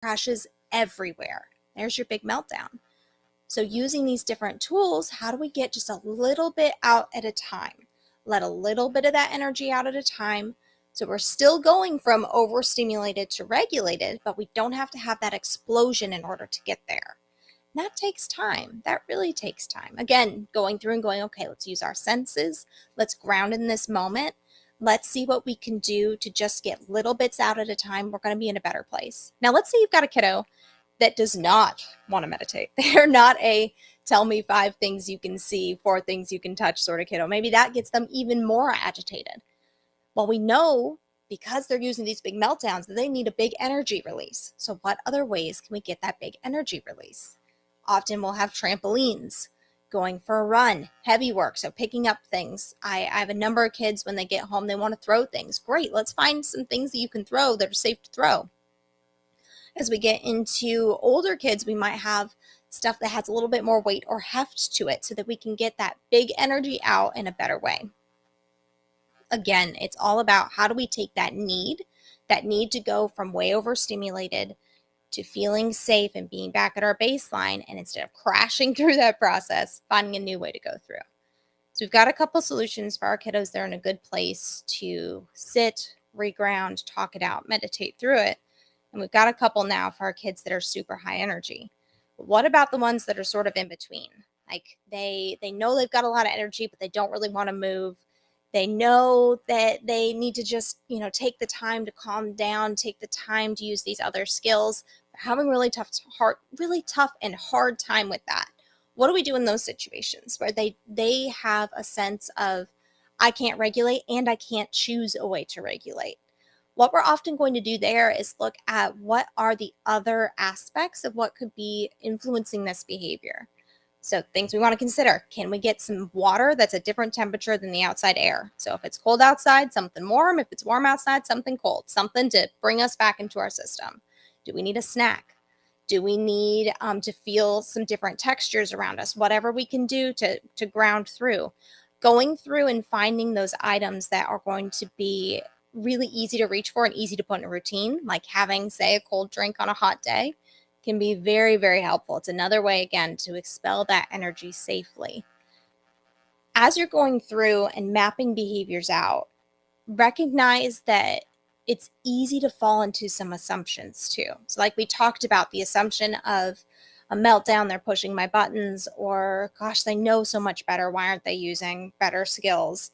crashes everywhere. There's your big meltdown. So using these different tools, how do we get just a little bit out at a time? Let a little bit of that energy out at a time. So we're still going from overstimulated to regulated, but we don't have to have that explosion in order to get there. And that takes time. That really takes time. Again, going through and going, okay, let's use our senses. Let's ground in this moment. Let's see what we can do to just get little bits out at a time. We're going to be in a better place. Now, let's say you've got a kiddo that does not want to meditate. They're not a tell me 5 things you can see, 4 things you can touch sort of kiddo. Maybe that gets them even more agitated. Well, we know because they're using these big meltdowns that they need a big energy release. So what other ways can we get that big energy release? Often we'll have trampolines, going for a run, heavy work, so picking up things. I have a number of kids when they get home, they want to throw things. Great, let's find some things that you can throw that are safe to throw. As we get into older kids, we might have stuff that has a little bit more weight or heft to it so that we can get that big energy out in a better way. Again, it's all about how do we take that need to go from way overstimulated to feeling safe and being back at our baseline, and instead of crashing through that process, finding a new way to go through. So we've got a couple solutions for our kiddos. They're in a good place to sit, reground, talk it out, meditate through it. And we've got a couple now for our kids that are super high energy. But what about the ones that are sort of in between? Like they know they've got a lot of energy, but they don't really want to move. They know that they need to just, take the time to calm down, take the time to use these other skills. They're having really tough and hard time with that. What do we do in those situations where they have a sense of, I can't regulate and I can't choose a way to regulate? What we're often going to do there is look at what are the other aspects of what could be influencing this behavior. So things we want to consider: can we get some water that's a different temperature than the outside air? So if it's cold outside, something warm. If it's warm outside, something cold, something to bring us back into our system. Do we need a snack? Do we need to feel some different textures around us? Whatever we can do to ground through. Going through and finding those items that are going to be really easy to reach for and easy to put in a routine, like having, say, a cold drink on a hot day, can be very, very helpful. It's another way, again, to expel that energy safely. As you're going through and mapping behaviors out, recognize that it's easy to fall into some assumptions too. So like we talked about, the assumption of a meltdown, they're pushing my buttons, or gosh, they know so much better. Why aren't they using better skills?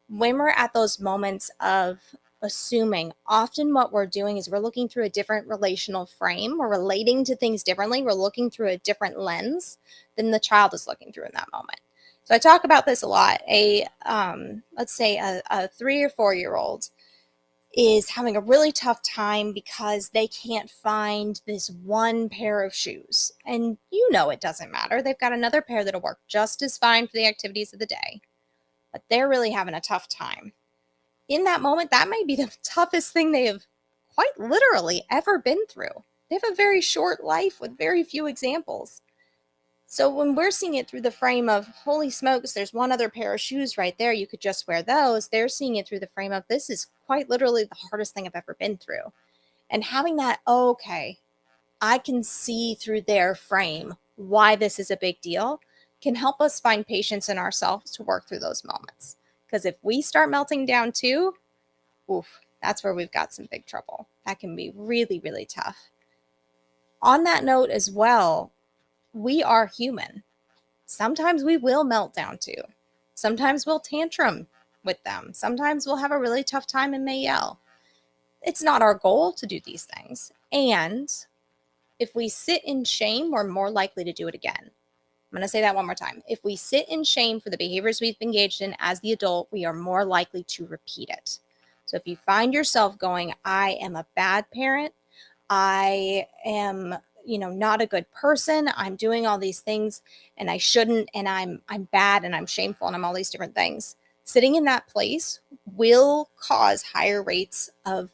When we're at those moments of assuming, often what we're doing is we're looking through a different relational frame. We're relating to things differently. We're looking through a different lens than the child is looking through in that moment. So I talk about this a lot. Let's say a 3 or 4 year old is having a really tough time because they can't find this one pair of shoes. And it doesn't matter. They've got another pair that'll work just as fine for the activities of the day. But they're really having a tough time. In that moment, that may be the toughest thing they have quite literally ever been through. They have a very short life with very few examples. So when we're seeing it through the frame of, holy smokes, there's one other pair of shoes right there, you could just wear those, they're seeing it through the frame of, this is quite literally the hardest thing I've ever been through. And having that, okay, I can see through their frame why this is a big deal, can help us find patience in ourselves to work through those moments. Because if we start melting down too, that's where we've got some big trouble. That can be really, really tough. On that note as well, we are human. Sometimes we will melt down too. Sometimes we'll tantrum with them. Sometimes we'll have a really tough time and may yell. It's not our goal to do these things. And if we sit in shame, we're more likely to do it again. I'm going to say that one more time. If we sit in shame for the behaviors we've engaged in as the adult, we are more likely to repeat it. So if you find yourself going, I am a bad parent, I am, not a good person, I'm doing all these things and I shouldn't, and I'm bad and I'm shameful and I'm all these different things, sitting in that place will cause higher rates of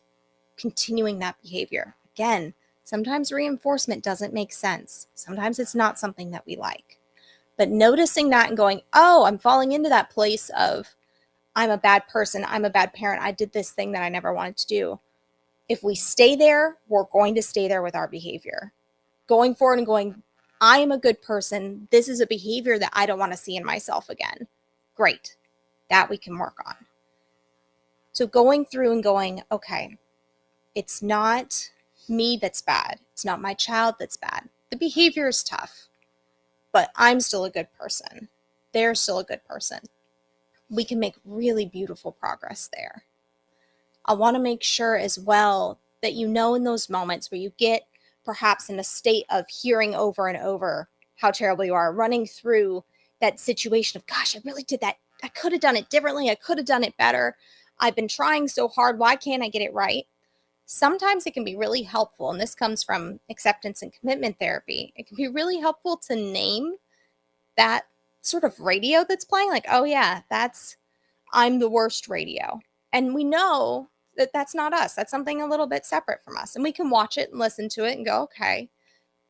continuing that behavior. Again, sometimes reinforcement doesn't make sense. Sometimes it's not something that we like. But noticing that and going, oh, I'm falling into that place of, I'm a bad person, I'm a bad parent, I did this thing that I never wanted to do. If we stay there, we're going to stay there with our behavior. Going forward and going, I am a good person. This is a behavior that I don't want to see in myself again. Great. That we can work on. So going through and going, okay, it's not me that's bad. It's not my child that's bad. The behavior is tough, but I'm still a good person. They're still a good person. We can make really beautiful progress there. I want to make sure as well that you know in those moments where you get perhaps in a state of hearing over and over how terrible you are, running through that situation of, gosh, I really did that. I could have done it differently. I could have done it better. I've been trying so hard. Why can't I get it right? Sometimes it can be really helpful, and this comes from acceptance and commitment therapy. It can be really helpful to name that sort of radio that's playing, like, oh yeah, I'm the worst radio. And we know that that's not us. That's something a little bit separate from us. And we can watch it and listen to it and go, okay,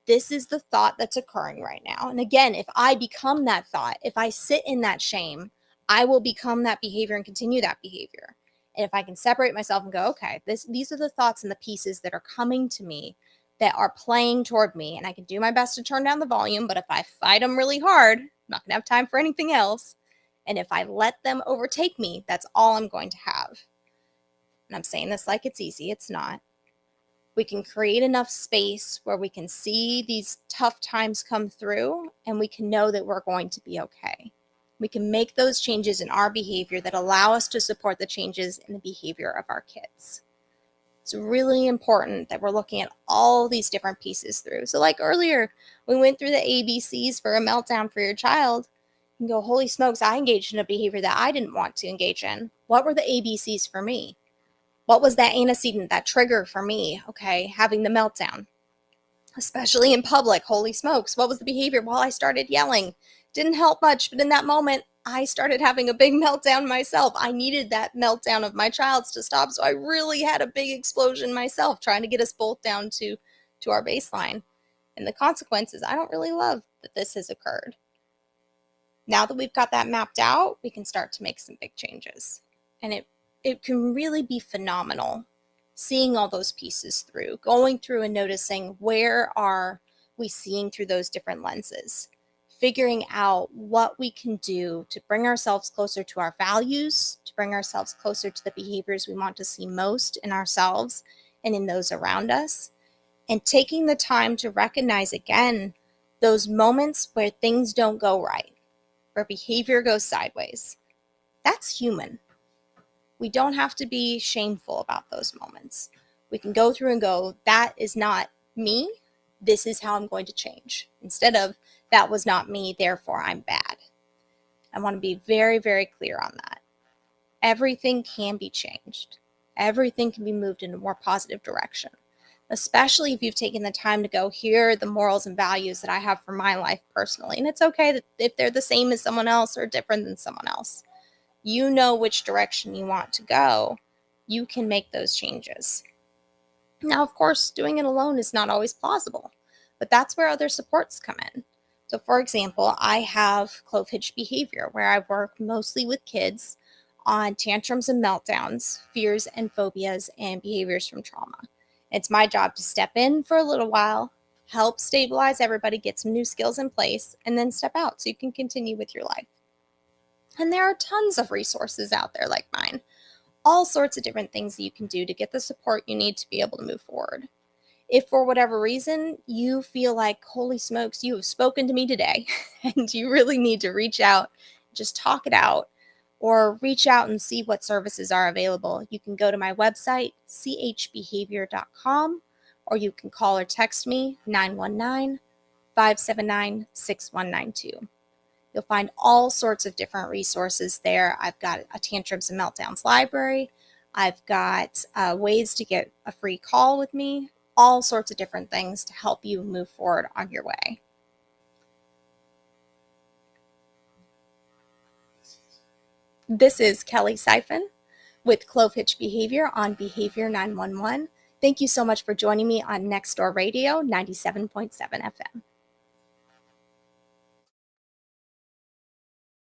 this is the thought that's occurring right now. And again, if I become that thought, if I sit in that shame, I will become that behavior and continue that behavior. And if I can separate myself and go, okay, these are the thoughts and the pieces that are coming to me that are playing toward me, and I can do my best to turn down the volume, but if I fight them really hard, I'm not going to have time for anything else. And if I let them overtake me, that's all I'm going to have. And I'm saying this like it's easy. It's not. We can create enough space where we can see these tough times come through, and we can know that we're going to be okay. We can make those changes in our behavior that allow us to support the changes in the behavior of our kids. It's really important that we're looking at all these different pieces through. So like earlier, we went through the ABCs for a meltdown for your child. You can go, holy smokes, I engaged in a behavior that I didn't want to engage in. What were the ABCs for me? What was that antecedent, that trigger for me? Okay, having the meltdown, especially in public. Holy smokes, what was the behavior? Well, I started yelling. Didn't help much, but in that moment, I started having a big meltdown myself. I needed that meltdown of my child's to stop, so I really had a big explosion myself, trying to get us both down to our baseline. And the consequences, I don't really love that this has occurred. Now that we've got that mapped out, we can start to make some big changes. And it can really be phenomenal seeing all those pieces through, going through and noticing where are we seeing through those different lenses, figuring out what we can do to bring ourselves closer to our values, to bring ourselves closer to the behaviors we want to see most in ourselves and in those around us, and taking the time to recognize again those moments where things don't go right, where behavior goes sideways. That's human. We don't have to be shameful about those moments. We can go through and go, that is not me. This is how I'm going to change. Instead of, that was not me, therefore I'm bad. I want to be very, very clear on that. Everything can be changed. Everything can be moved in a more positive direction, especially if you've taken the time to go, here are the morals and values that I have for my life personally. And it's okay that if they're the same as someone else or different than someone else. You know which direction you want to go. You can make those changes. Now, of course, doing it alone is not always plausible, but that's where other supports come in. So, for example, I have clove hitch behavior, where I work mostly with kids on tantrums and meltdowns, fears and phobias, and behaviors from trauma. It's my job to step in for a little while, help stabilize everybody, get some new skills in place, and then step out so you can continue with your life. And there are tons of resources out there like mine, all sorts of different things that you can do to get the support you need to be able to move forward. If for whatever reason you feel like, holy smokes, you have spoken to me today and you really need to reach out, just talk it out, or reach out and see what services are available, you can go to my website, chbehavior.com, or you can call or text me, 919-579-6192. You'll find all sorts of different resources there. I've got a Tantrums and Meltdowns library. I've got ways to get a free call with me, all sorts of different things to help you move forward on your way. This is Kellie Syfan with Clove Hitch Behavior on Behavior 911. Thank you so much for joining me on Next Door Radio 97.7 FM.